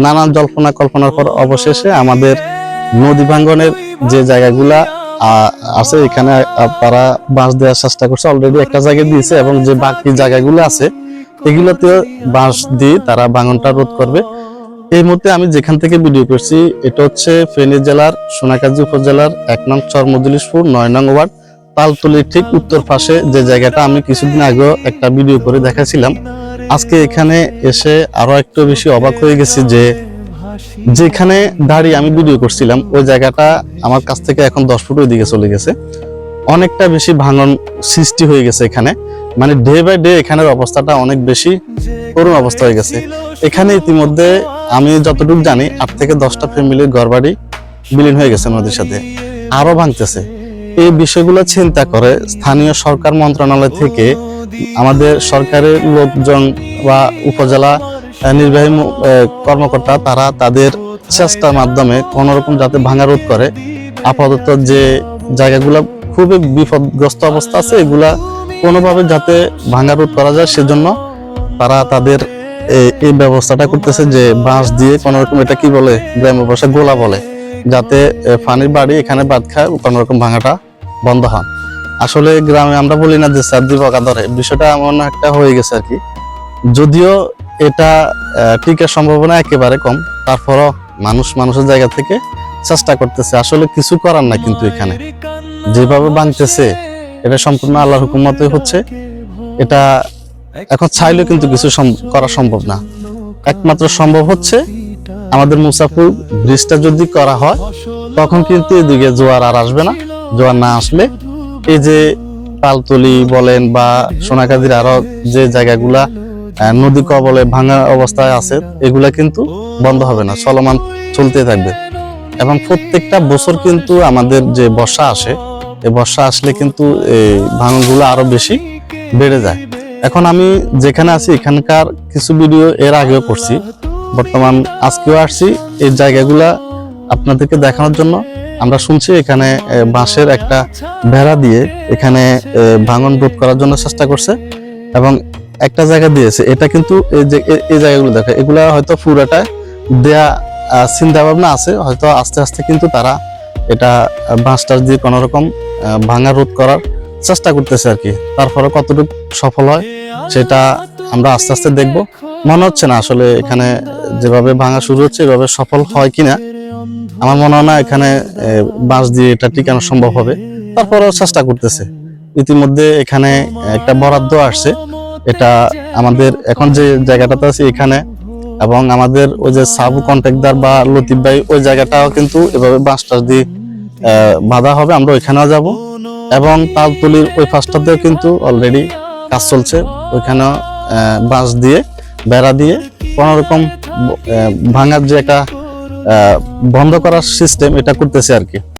নানান জল্পনা কল্পনার পর অবশেষে আমাদের নদী ভাঙ্গনের যে জায়গাগুলা আছে এখানে তারা বাঁশ দেওয়ার চেষ্টা করছে, অলরেডি একটা জায়গায় দিয়েছে এবং যে বাকি জায়গাগুলো আছে এগুলোতে বাঁশ দিয়ে তারা ভাঙনটা রোধ করবে। এই মুহূর্তে আমি যেখান থেকে ভিডিও করছি এটা হচ্ছে ফেনী জেলার সোনাকাজি উপজেলার 1 নং চর মজলিশপুর 9 নং ওয়ার্ড তালতলির ঠিক উত্তর পাশে যে জায়গাটা আমি কিছুদিন আগে একটা ভিডিও করে দেখাছিলাম। আজকে এখানে এসে আরো একটু বেশি অবাক হয়ে গেছি যে যেখানে দাঁড়িয়ে আমি ভিডিও করছিলাম ওই জায়গাটা আমার কাছ থেকে এখন 10 ফুট ওইদিকে চলে গেছে। অনেকটা বেশি ভাঙন সৃষ্টি হয়ে গেছে এখানে, মানে ডে বাই ডে এখানের অবস্থাটা অনেক বেশি করুণ অবস্থা হয়ে গেছে। এখানে ইতিমধ্যে আমি যতটুকু জানি 8 থেকে 10টা ফ্যামিলির ঘরবাড়ি বিলীন হয়ে গেছে নদীর সাথে, আরো ভাঙতেছে। এই বিষয়গুলো চিন্তা করে স্থানীয় সরকার মন্ত্রণালয় থেকে আমাদের সরকারের লোকজন বা উপজেলা নির্বাহী কর্মকর্তা তারা তাদের চেষ্টার মাধ্যমে কোনোরকম যাতে ভাঙা রোধ করে, আপাতত যে জায়গাগুলো খুবই বিপদগ্রস্ত অবস্থা আছে এগুলা কোনোভাবে যাতে ভাঙা রোধ করা যায় সেজন্য তারা তাদের এই ব্যবস্থাটা করতেছে যে বাঁশ দিয়ে কোনোরকম, এটা কি বলে গ্রাম্য ভাষায় গোলা বলে, যাতে পানির বাড়ি এখানে বাদ খায় কোনোরকম ভাঙাটা বন্ধ হয়। আসলে গ্রামে আমরা বলি না যে সার্দি বকা ধরে, বিষয়টা এমন একটা হয়ে গেছে আর কি। যদিও এটা টিকার সম্ভাবনা একেবারে কম, তারপরও মানুষের জায়গা থেকে চেষ্টা করতেছে। আসলে কিছু করার না, কিন্তু এখানে যেভাবে ভাঙতেছে এটা সম্পূর্ণ আল্লাহর হুকুমতে হচ্ছে। এটা এখন চাইলেও কিন্তু কিছু করা সম্ভব না। একমাত্র সম্ভব হচ্ছে আমাদের মুসাফুর ব্রিজটা যদি করা হয় তখন কিন্তু এদিকে জোয়ার আর আসবে না। জোয়ার না আসলে এই যে তালতলি বলেন বা সোনাকাজির আরো যে জায়গাগুলা নদী কবলে ভাঙা অবস্থায় আছে এগুলা কিন্তু বন্ধ হবে না, চলমান চলতে থাকবে। এবং প্রত্যেকটা বছর কিন্তু আমাদের যে বর্ষা আসে, এই বর্ষা আসলে কিন্তু এই ভাঙনগুলো আরো বেশি বেড়ে যায়। এখন আমি যেখানে আছি এখানকার কিছু ভিডিও এর আগেও করছি, বর্তমান আজকেও আসছি এই জায়গাগুলা আপনাদেরকে দেখানোর জন্য। আমরা শুনছি এখানে বাঁশের একটা বেড়া দিয়ে এখানে ভাঙন রোধ করার জন্য চেষ্টা করছে এবং একটা জায়গা দিয়েছে। এটা কিন্তু এই জায়গাগুলো দেখে এগুলা হয়তো পুরাটা দেয়া চিন্তা ভাবনা আছে, হয়তো আস্তে আস্তে কিন্তু তারা এটা বাঁশটার দিয়ে কোনো রকম ভাঙা রোধ করার চেষ্টা করতেছে আর কি। তারপরে কতটুকু সফল হয় সেটা আমরা আস্তে আস্তে দেখব। মনে হচ্ছে না আসলে এখানে যেভাবে ভাঙা শুরু হচ্ছে এভাবে সফল হয় কিনা। আমার মনে হয় না এখানে বাঁশ দিয়ে এটা টিকানো সম্ভব হবে, তারপরেও চেষ্টা করতেছে। ইতিমধ্যে এখানে একটা বরাদ্দ আসছে, এটা আমাদের এখন যে জায়গাটাতে আছে এখানে, এবং আমাদের ওই যে সাবু কন্ট্রাক্টর বা লতিফ ভাই ওই জায়গাটাও কিন্তু এভাবে বাঁশ টাস দিয়ে বাঁধা হবে, আমরা ওইখানেও যাব। এবং তালতলির ওই ফাঁসটাতেও কিন্তু অলরেডি কাজ চলছে, ওইখানেও বাঁশ দিয়ে বেড়া দিয়ে কোনোরকম ভাঙার যে একটা বন্ধ করার সিস্টেম এটা করতেছে আর কি।